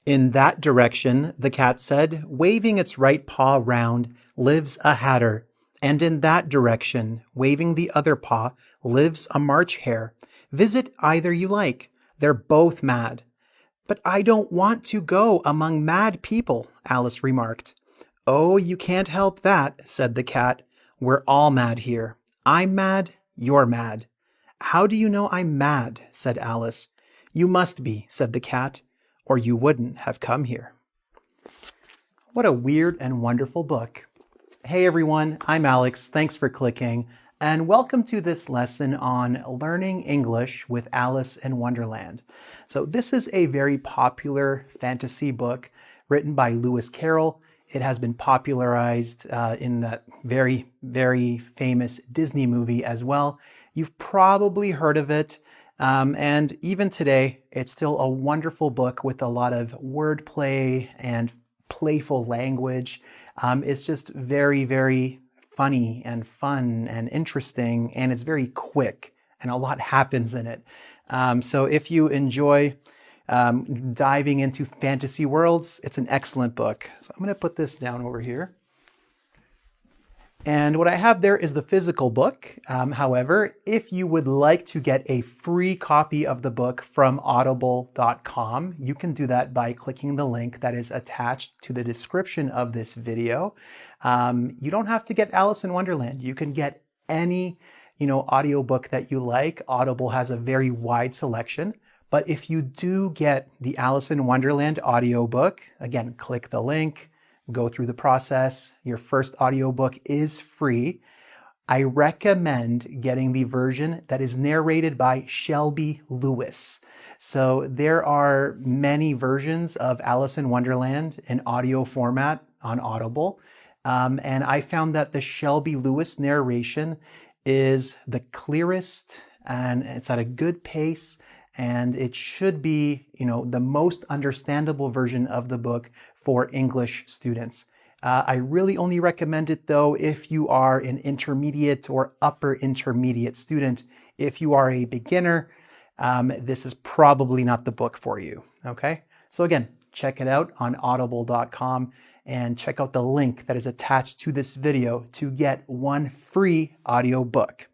In that direction, the cat said, waving its right paw round, lives a hatter. And in that direction, waving the other paw, lives a March hare. Visit either you like. They're both mad. But I don't want to go among mad people, Alice remarked. Oh, you can't help that, said the cat. We're all mad here. I'm mad, you're mad. How do you know I'm mad? Said Alice. You must be, said the cat, or you wouldn't have come here. What a weird and wonderful book. Hey everyone, I'm Alex. Thanks for clicking, and welcome to this lesson on learning English with Alice in Wonderland. So this is a very popular fantasy book written by Lewis Carroll. It has been popularized in that very, very famous Disney movie as well. You've probably heard of it. And even today, it's still a wonderful book with a lot of wordplay and playful language. It's just very, very funny and fun and interesting, and it's very quick, and a lot happens in it. So if you enjoy diving into fantasy worlds, it's an excellent book. So I'm going to put this down over here. And what I have there is the physical book. However, if you would like to get a free copy of the book from audible.com, you can do that by clicking the link that is attached to the description of this video. You don't have to get Alice in Wonderland. You can get any, audiobook that you like. Audible has a very wide selection. But if you do get the Alice in Wonderland audiobook, again, click the link. Go through the process. Your first audiobook is free. I recommend getting the version that is narrated by Shelby Lewis. So there are many versions of Alice in Wonderland in audio format on Audible. And I found that the Shelby Lewis narration is the clearest, and it's at a good pace, and it should be, the most understandable version of the book for English students. I really only recommend it though if you are an intermediate or upper intermediate student. If you are a beginner, this is probably not the book for you, okay? So again, check it out on audible.com and check out the link that is attached to this video to get one free audiobook.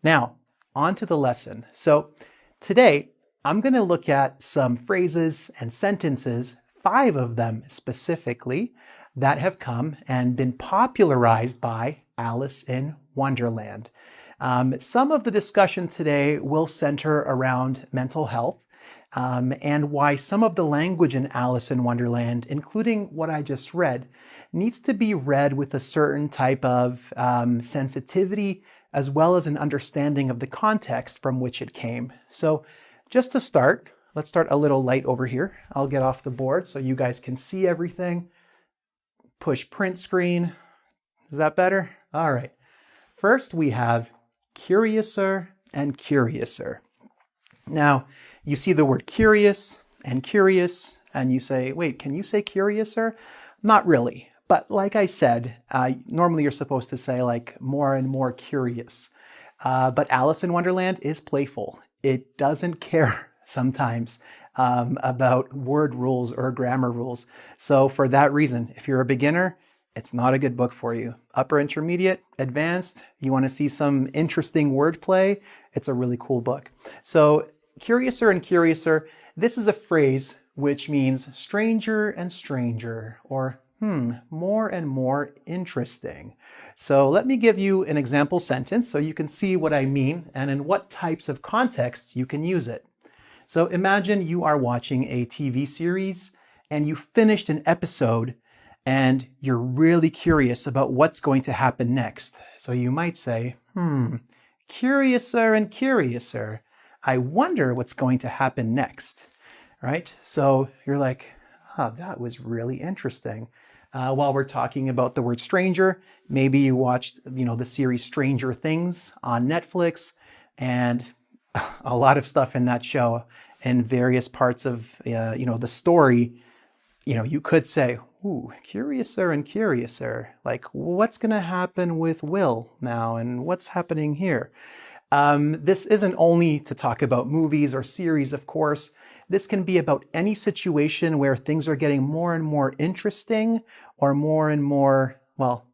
Now, on to the lesson. So today, I'm going to look at some phrases and sentences, 5 of them specifically, that have come and been popularized by Alice in Wonderland. Some of the discussion today will center around mental health and why some of the language in Alice in Wonderland, including what I just read, needs to be read with a certain type of sensitivity as well as an understanding of the context from which it came. So just to start, let's start a little light over here. I'll get off the board so you guys can see everything. Push print screen. Is that better? All right. First, we have curiouser and curiouser. Now, you see the word curious and curious, and you say, wait, can you say curiouser? Not really. But like I said, normally you're supposed to say like more and more curious. But Alice in Wonderland is playful. It doesn't care sometimes about word rules or grammar rules. So for that reason, if you're a beginner, it's not a good book for you. Upper intermediate, advanced, you want to see some interesting wordplay, it's a really cool book. So curiouser and curiouser, this is a phrase which means stranger and stranger, or more and more interesting. So let me give you an example sentence so you can see what I mean and in what types of contexts you can use it. So imagine you are watching a TV series and you finished an episode and you're really curious about what's going to happen next. So you might say, curiouser and curiouser. I wonder what's going to happen next, right? So you're like, that was really interesting. While we're talking about the word stranger, maybe you watched, the series Stranger Things on Netflix, and a lot of stuff in that show and various parts of, the story, you could say, ooh, curiouser and curiouser. Like, what's going to happen with Will now, and what's happening here? This isn't only to talk about movies or series, of course. This can be about any situation where things are getting more and more interesting or more and more, well,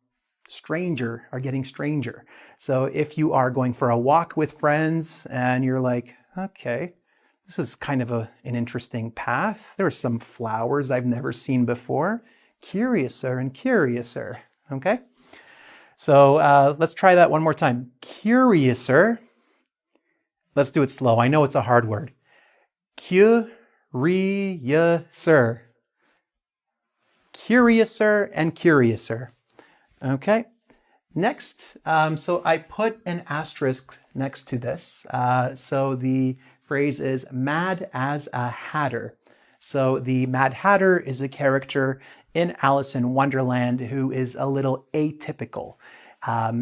are getting stranger. So if you are going for a walk with friends and you're like, okay, this is kind of an interesting path. There are some flowers I've never seen before. Curiouser and curiouser, okay? So let's try that one more time. Curiouser. Let's do it slow. I know it's a hard word. Curiouser. Curiouser and curiouser. Okay. Next, so I put an asterisk next to this. So the phrase is mad as a hatter. So the Mad Hatter is a character in Alice in Wonderland who is a little atypical.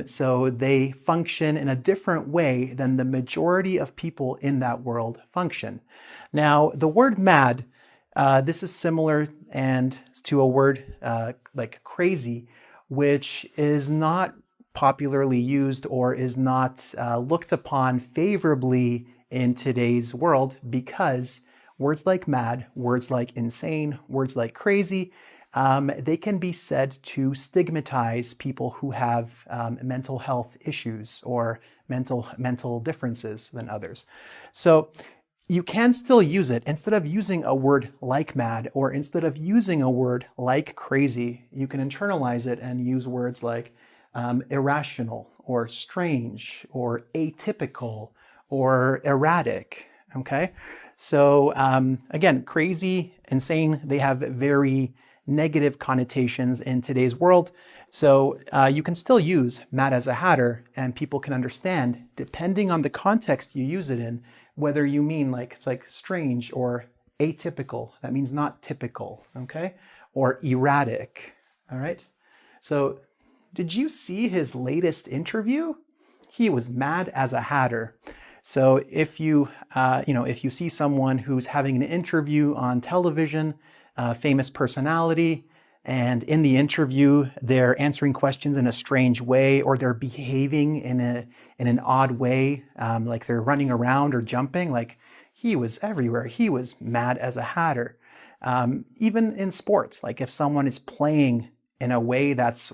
So they function in a different way than the majority of people in that world function. Now, the word mad, this is similar to a word like crazy, which is not popularly used or is not looked upon favorably in today's world, because words like mad, words like insane, words like crazy, they can be said to stigmatize people who have mental health issues or mental differences than others. So you can still use it. Instead of using a word like mad or instead of using a word like crazy, you can internalize it and use words like irrational or strange or atypical or erratic, okay? So again, crazy, insane, they have very negative connotations in today's world. So you can still use mad as a hatter and people can understand, depending on the context you use it in, whether you mean like it's like strange or atypical. That means not typical, okay? Or erratic, all right? So did you see his latest interview? He was mad as a hatter. So if you see someone who's having an interview on television, a famous personality, and in the interview they're answering questions in a strange way or they're behaving in an odd way, like they're running around or jumping, like he was everywhere. He was mad as a hatter. Even in sports, like if someone is playing in a way that's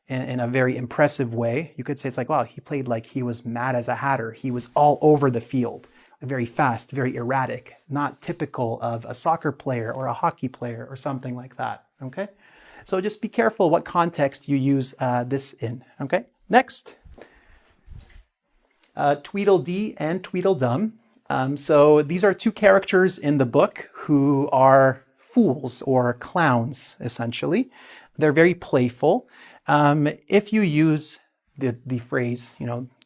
in a very impressive way, you could say it's like, wow, he played like he was mad as a hatter. He was all over the field, very fast, very erratic, not typical of a soccer player or a hockey player or something like that, okay? So just be careful what context you use this in, okay? Next, Tweedledee and Tweedledum. So these are two characters in the book who are fools or clowns, essentially. They're very playful. If you use the phrase,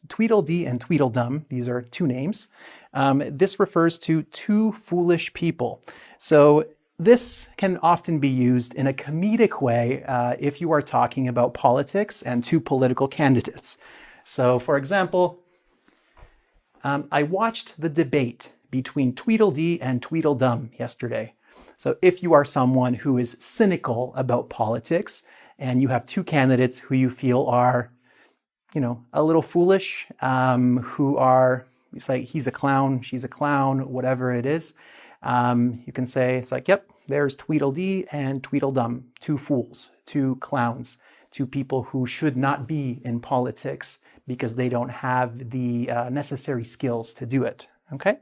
Tweedledee and Tweedledum, these are two names, this refers to two foolish people. So this can often be used in a comedic way if you are talking about politics and two political candidates. So for example, I watched the debate between Tweedledee and Tweedledum yesterday. So if you are someone who is cynical about politics and you have two candidates who you feel are, a little foolish, who are, it's like he's a clown, she's a clown, whatever it is, you can say, it's like, yep, there's Tweedledee and Tweedledum, two fools, two clowns, two people who should not be in politics because they don't have the necessary skills to do it, okay?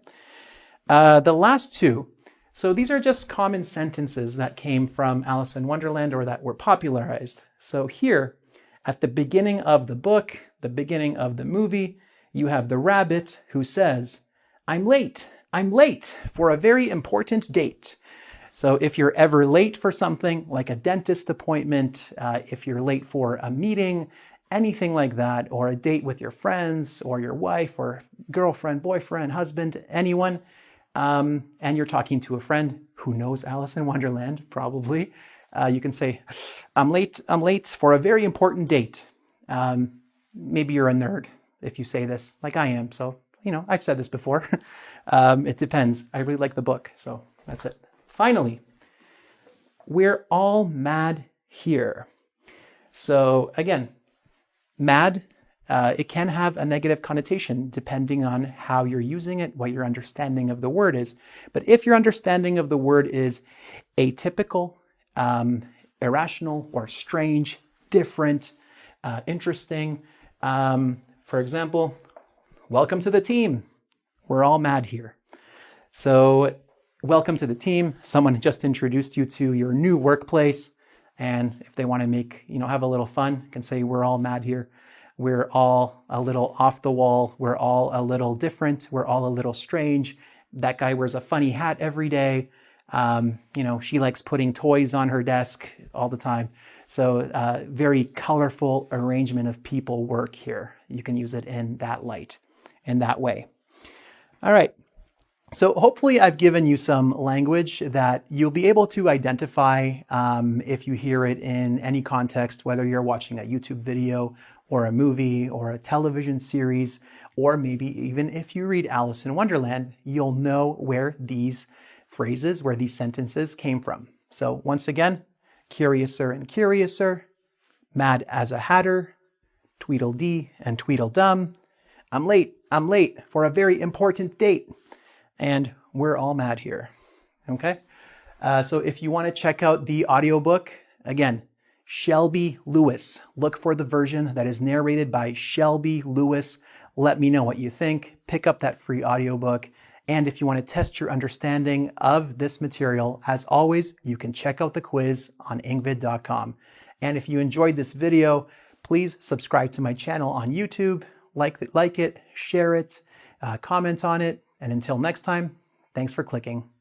The last two, so these are just common sentences that came from Alice in Wonderland or that were popularized. So here, at the beginning of the book, the beginning of the movie, you have the rabbit who says, I'm late for a very important date. So if you're ever late for something like a dentist appointment, if you're late for a meeting, anything like that, or a date with your friends or your wife or girlfriend, boyfriend, husband, anyone, and you're talking to a friend who knows Alice in Wonderland, probably, you can say, I'm late for a very important date. Maybe you're a nerd if you say this, like I am. So, I've said this before. It depends. I really like the book, so that's it. Finally, we're all mad here. So again, mad it can have a negative connotation depending on how you're using it, what your understanding of the word is. But if your understanding of the word is atypical, irrational, or strange, different, interesting, for example, welcome to the team. We're all mad here. So welcome to the team. Someone just introduced you to your new workplace. And if they want to make, have a little fun, can say we're all mad here. We're all a little off the wall. We're all a little different. We're all a little strange. That guy wears a funny hat every day. She likes putting toys on her desk all the time. So very colorful arrangement of people work here. You can use it in that light, in that way. All right. So hopefully I've given you some language that you'll be able to identify if you hear it in any context, whether you're watching a YouTube video or a movie or a television series, or maybe even if you read Alice in Wonderland, you'll know where these phrases, where these sentences came from. So once again, curiouser and curiouser, mad as a hatter, Tweedledee and Tweedledum, I'm late for a very important date. And we're all mad here, okay? So if you want to check out the audiobook, again, Shelby Lewis. Look for the version that is narrated by Shelby Lewis. Let me know what you think. Pick up that free audiobook. And if you want to test your understanding of this material, as always, you can check out the quiz on ingvid.com. And if you enjoyed this video, please subscribe to my channel on YouTube, like it, share it, comment on it. And until next time, thanks for clicking.